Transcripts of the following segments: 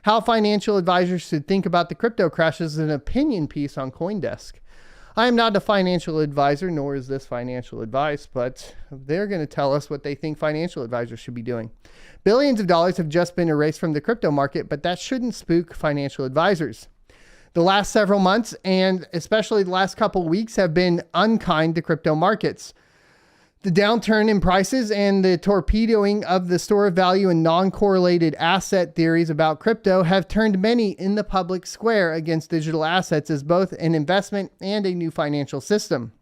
How financial advisors should think about the crypto crash is an opinion piece on CoinDesk. I am not a financial advisor, nor is this financial advice, but they're going to tell us what they think financial advisors should be doing. Billions of dollars have just been erased from the crypto market, but that shouldn't spook financial advisors. The last several months, and especially the last couple of weeks, have been unkind to crypto markets. The downturn in prices and the torpedoing of the store of value and non-correlated asset theories about crypto have turned many in the public square against digital assets as both an investment and a new financial system.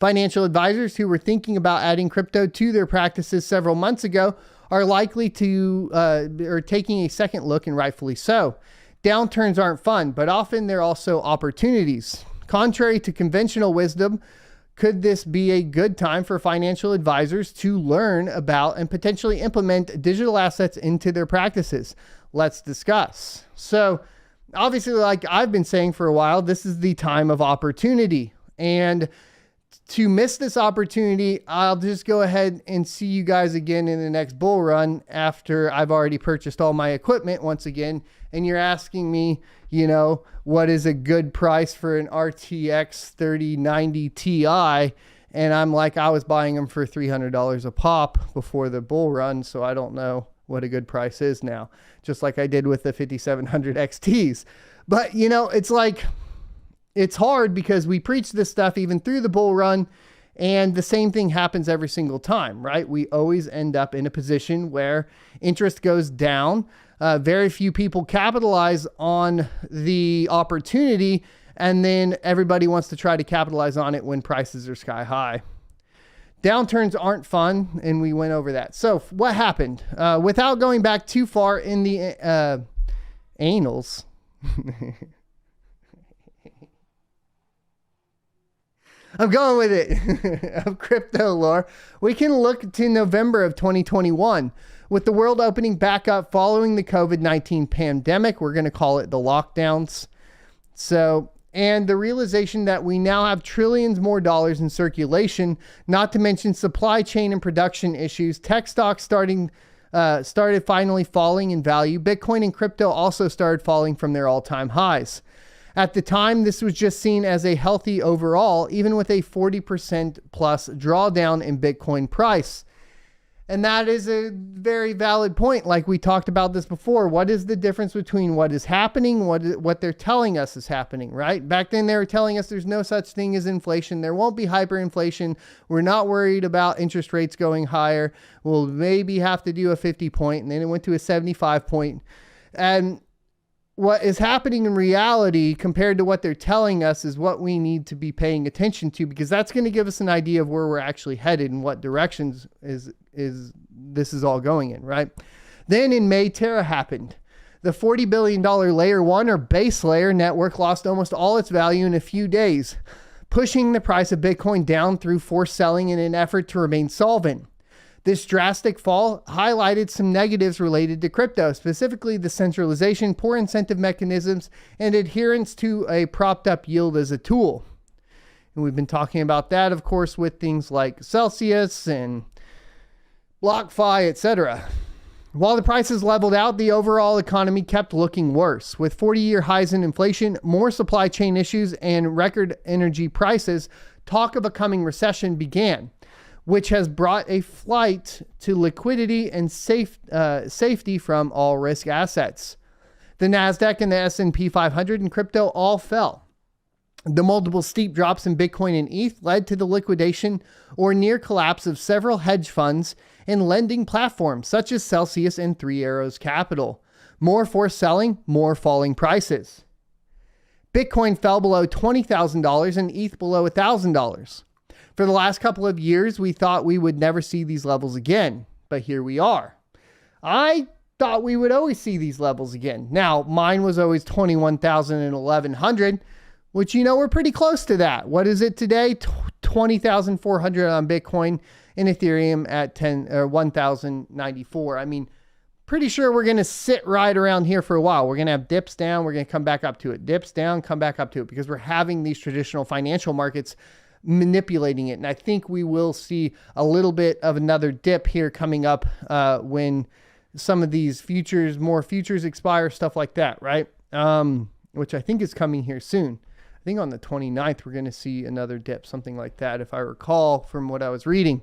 Financial advisors who were thinking about adding crypto to their practices several months ago are likely to or taking a second look, and rightfully so. Downturns aren't fun, but often they're also opportunities. Contrary to conventional wisdom, could this be a good time for financial advisors to learn about and potentially implement digital assets into their practices? Let's discuss. So obviously, like I've been saying for a while, this is the time of opportunity. And to miss this opportunity, I'll just go ahead and see you guys again in the next bull run after I've already purchased all my equipment once again. And you're asking me, what is a good price for an RTX 3090 Ti? And I'm like, I was buying them for $300 a pop before the bull run. So I don't know what a good price is now, just like I did with the 5700 XTs. But it's like, it's hard because we preach this stuff even through the bull run, and the same thing happens every single time, right? We always end up in a position where interest goes down. Very few people capitalize on the opportunity, and then everybody wants to try to capitalize on it when prices are sky high. Downturns aren't fun, and we went over that. So what happened? Without going back too far in the annals, I'm going with it, of crypto lore, we can look to November of 2021. With the world opening back up following the COVID-19 pandemic, we're going to call it the lockdowns. And the realization that we now have trillions more dollars in circulation, not to mention supply chain and production issues, tech stocks started finally falling in value. Bitcoin and crypto also started falling from their all-time highs. At the time, this was just seen as a healthy overall, even with a 40% plus drawdown in Bitcoin price. And that is a very valid point. Like we talked about this before. What is the difference between what is happening, what they're telling us is happening, right? Back then they were telling us there's no such thing as inflation. There won't be hyperinflation. We're not worried about interest rates going higher. We'll maybe have to do a 50 point, and then it went to a 75 point. And what is happening in reality compared to what they're telling us is what we need to be paying attention to, because that's going to give us an idea of where we're actually headed and what directions this is all going in, right? Then in May, Terra happened. The $40 billion layer 1 or base layer network lost almost all its value in a few days, pushing the price of Bitcoin down through forced selling in an effort to remain solvent. This drastic fall highlighted some negatives related to crypto, specifically the centralization, poor incentive mechanisms, and adherence to a propped up yield as a tool. And we've been talking about that, of course, with things like Celsius and BlockFi, etc. While the prices leveled out, the overall economy kept looking worse. With 40-year highs in inflation, more supply chain issues, and record energy prices, talk of a coming recession began, which has brought a flight to liquidity and safety from all risk assets. The NASDAQ and the S&P 500 and crypto all fell. The multiple steep drops in Bitcoin and ETH led to the liquidation or near collapse of several hedge funds and lending platforms such as Celsius and Three Arrows Capital. More forced selling, more falling prices. Bitcoin fell below $20,000 and ETH below $1,000. For the last couple of years, we thought we would never see these levels again, but here we are. I thought we would always see these levels again. Now, mine was always 21,000 and 1,100, which, we're pretty close to that. What is it today? 20,400 on Bitcoin and Ethereum at 1,094. I mean, pretty sure we're going to sit right around here for a while. We're going to have dips down. We're going to come back up to it. Dips down, come back up to it, because we're having these traditional financial markets manipulating it. And I think we will see a little bit of another dip here coming up when some of these futures, more futures expire, stuff like that, right? Which I think is coming here soon. I think on the 29th, we're going to see another dip, something like that, if I recall from what I was reading.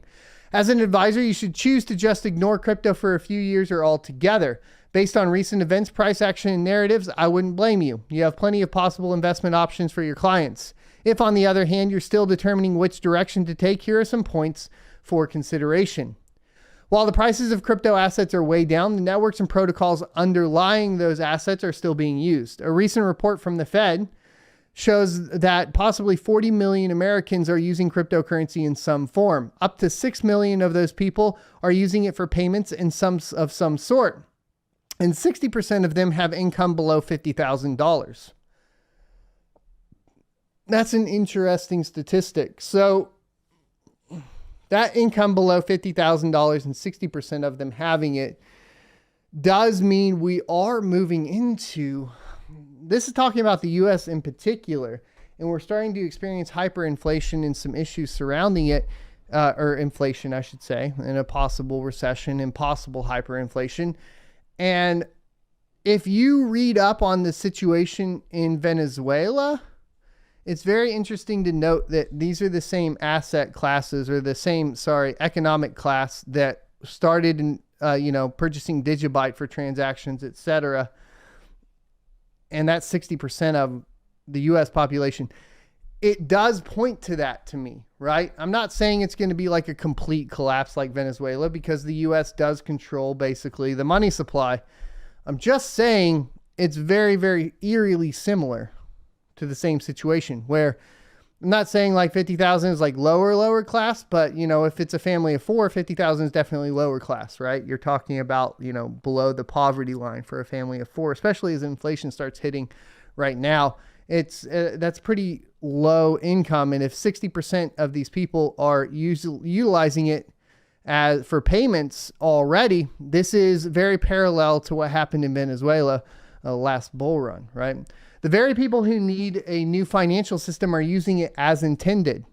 As an advisor, you should choose to just ignore crypto for a few years or altogether. Based on recent events, price action, and narratives, I wouldn't blame you. You have plenty of possible investment options for your clients. If, on the other hand, you're still determining which direction to take, here are some points for consideration. While the prices of crypto assets are way down, the networks and protocols underlying those assets are still being used. A recent report from the Fed shows that possibly 40 million Americans are using cryptocurrency in some form. Up to 6 million of those people are using it for payments in some sort. And 60% of them have income below $50,000. That's an interesting statistic. So that income below $50,000 and 60% of them having it does mean we are moving into, this is talking about the US in particular, and we're starting to experience hyperinflation and some issues surrounding it, or inflation, I should say, and a possible recession and possible hyperinflation. And if you read up on the situation in Venezuela, it's very interesting to note that these are the same asset classes, or the same, economic class that started in, purchasing Digibyte for transactions, etc. And that's 60% of the US population. It does point to that to me, right? I'm not saying it's going to be like a complete collapse like Venezuela, because the US does control basically the money supply. I'm just saying it's very, very eerily similar to the same situation, where I'm not saying like 50,000 is like lower class, but if it's a family of four, 50,000 is definitely lower class, right? You're talking about, below the poverty line for a family of four, especially as inflation starts hitting right now. That's pretty low income. And if 60% of these people are utilizing it as for payments already, this is very parallel to what happened in Venezuela last bull run, right? The very people who need a new financial system are using it as intended.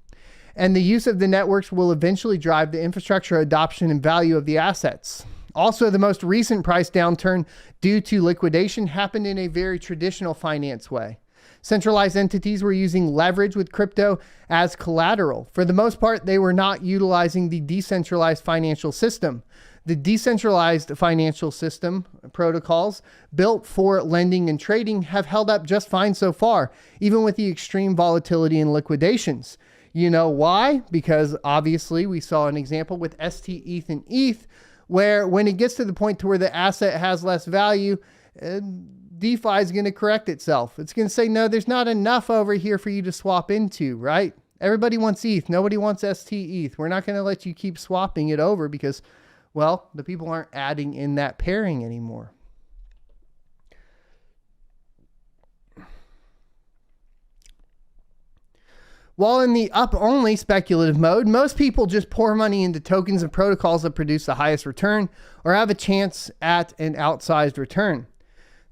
And the use of the networks will eventually drive the infrastructure adoption and value of the assets. Also, the most recent price downturn due to liquidation happened in a very traditional finance way. Centralized entities were using leverage with crypto as collateral. For the most part, they were not utilizing the decentralized financial system. The decentralized financial system protocols built for lending and trading have held up just fine so far, even with the extreme volatility and liquidations. You know why? Because obviously we saw an example with ST, ETH, and ETH, where when it gets to the point to where the asset has less value, DeFi is going to correct itself. It's going to say, no, there's not enough over here for you to swap into, right? Everybody wants ETH. Nobody wants ST, ETH. We're not going to let you keep swapping it over because, well, the people aren't adding in that pairing anymore. While in the up-only speculative mode, most people just pour money into tokens and protocols that produce the highest return or have a chance at an outsized return.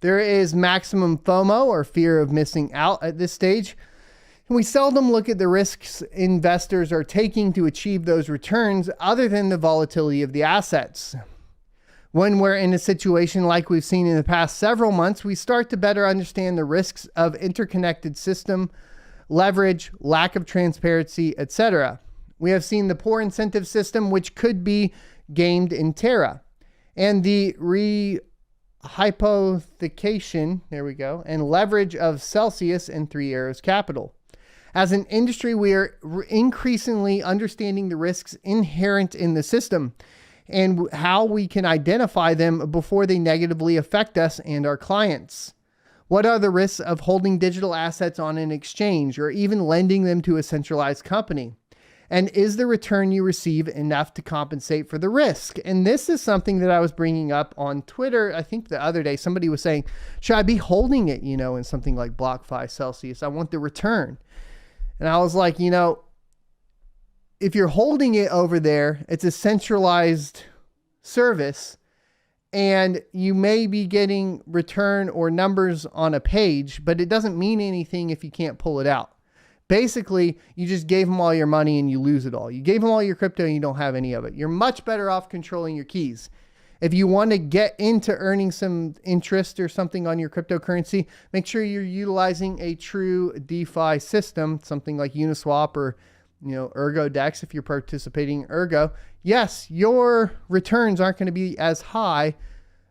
There is maximum FOMO, or fear of missing out, at this stage. And we seldom look at the risks investors are taking to achieve those returns other than the volatility of the assets. When we're in a situation like we've seen in the past several months, we start to better understand the risks of interconnected system, leverage, lack of transparency, etc. We have seen the poor incentive system, which could be gamed in Terra, and the hypothecation, and leverage of Celsius and Three Arrows Capital. As an industry, we are increasingly understanding the risks inherent in the system and how we can identify them before they negatively affect us and our clients. What are the risks of holding digital assets on an exchange or even lending them to a centralized company? And is the return you receive enough to compensate for the risk? And this is something that I was bringing up on Twitter. I think the other day, somebody was saying, should I be holding it, in something like BlockFi, Celsius? I want the return. And I was like, if you're holding it over there, it's a centralized service and you may be getting return or numbers on a page, but it doesn't mean anything if you can't pull it out. Basically, you just gave them all your money and you lose it all. You gave them all your crypto and you don't have any of it. You're much better off controlling your keys. If you want to get into earning some interest or something on your cryptocurrency, make sure you're utilizing a true DeFi system, something like Uniswap or Ergo Dex if you're participating in Ergo. Yes, your returns aren't going to be as high,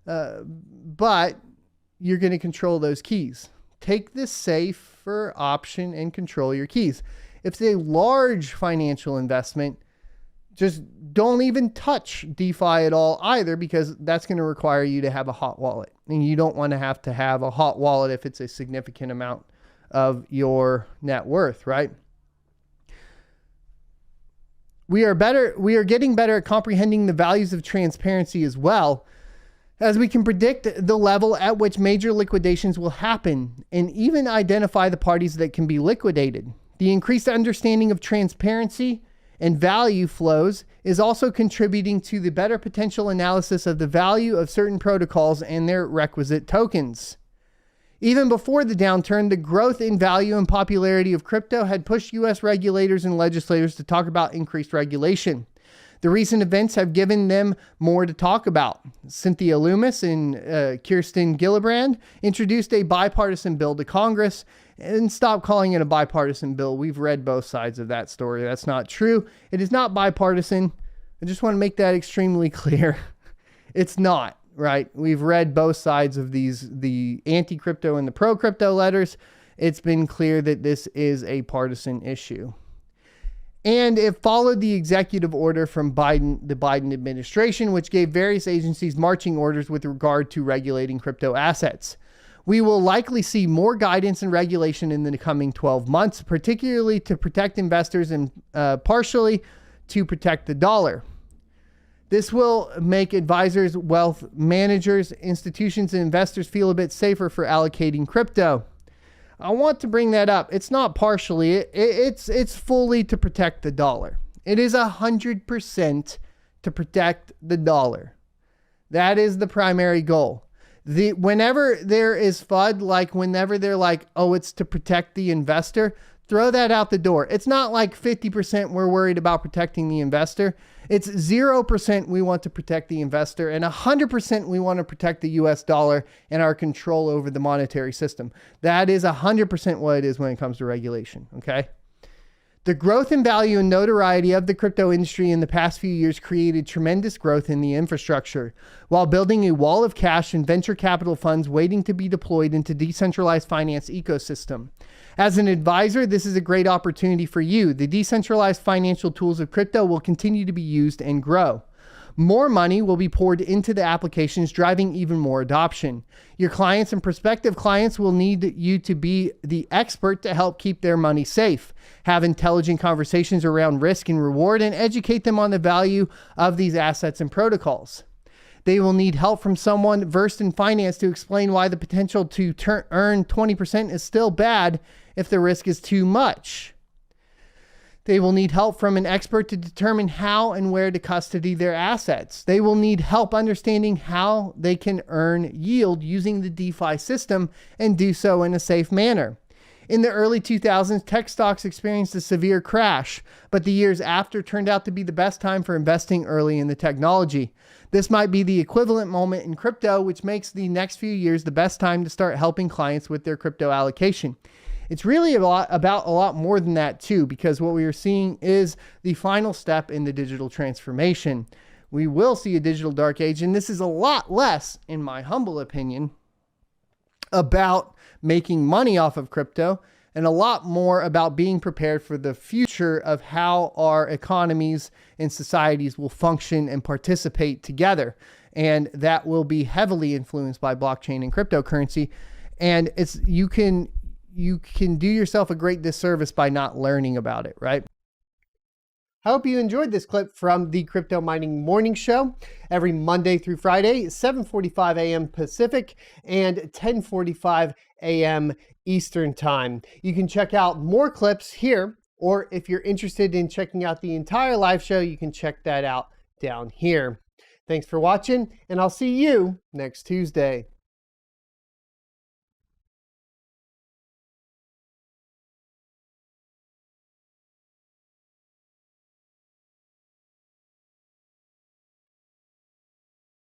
but you're going to control those keys. Take the safer option and control your keys. If it's a large financial investment, just don't even touch DeFi at all either, because that's going to require you to have a hot wallet. And you don't want to have a hot wallet if it's a significant amount of your net worth, right? We are getting better at comprehending the values of transparency as well, as we can predict the level at which major liquidations will happen and even identify the parties that can be liquidated. The increased understanding of transparency and value flows is also contributing to the better potential analysis of the value of certain protocols and their requisite tokens. Even before the downturn, the growth in value and popularity of crypto had pushed U.S. regulators and legislators to talk about increased regulation. The recent events have given them more to talk about. Cynthia Lummis and Kirsten Gillibrand introduced a bipartisan bill to Congress. And stop calling it a bipartisan bill. We've read both sides of that story. That's not true. It is not bipartisan. I just want to make that extremely clear. It's not, right? We've read both sides of the anti-crypto and the pro-crypto letters. It's been clear that this is a partisan issue. And it followed the executive order from the Biden administration, which gave various agencies marching orders with regard to regulating crypto assets. We will likely see more guidance and regulation in the coming 12 months, particularly to protect investors and partially to protect the dollar. This will make advisors, wealth managers, institutions, and investors feel a bit safer for allocating crypto. I want to bring that up. It's not partially, it's fully to protect the dollar. It is 100% to protect the dollar. That is the primary goal. Whenever there is FUD, like whenever they're like, oh, it's to protect the investor, throw that out the door. It's not like 50% we're worried about protecting the investor. It's 0% we want to protect the investor, and 100% we want to protect the US dollar and our control over the monetary system. That is 100% what it is when it comes to regulation, okay? The growth in value and notoriety of the crypto industry in the past few years created tremendous growth in the infrastructure, while building a wall of cash and venture capital funds waiting to be deployed into decentralized finance ecosystem. As an advisor, this is a great opportunity for you. The decentralized financial tools of crypto will continue to be used and grow. More money will be poured into the applications, driving even more adoption. Your clients and prospective clients will need you to be the expert to help keep their money safe, have intelligent conversations around risk and reward, and educate them on the value of these assets and protocols. They will need help from someone versed in finance to explain why the potential to earn 20% is still bad if the risk is too much. They will need help from an expert to determine how and where to custody their assets. They will need help understanding how they can earn yield using the DeFi system and do so in a safe manner. In the early 2000s, tech stocks experienced a severe crash, but the years after turned out to be the best time for investing early in the technology. This might be the equivalent moment in crypto, which makes the next few years the best time to start helping clients with their crypto allocation. It's really about a lot more than that too, because what we are seeing is the final step in the digital transformation. We will see a digital dark age, and this is a lot less, in my humble opinion, about making money off of crypto and a lot more about being prepared for the future of how our economies and societies will function and participate together. And that will be heavily influenced by blockchain and cryptocurrency. And you can do yourself a great disservice by not learning about it, right? I hope you enjoyed this clip from the Crypto Mining Morning Show every Monday through Friday, 7:45 a.m. Pacific and 10:45 a.m. Eastern Time. You can check out more clips here, or if you're interested in checking out the entire live show, you can check that out down here. Thanks for watching, and I'll see you next Tuesday.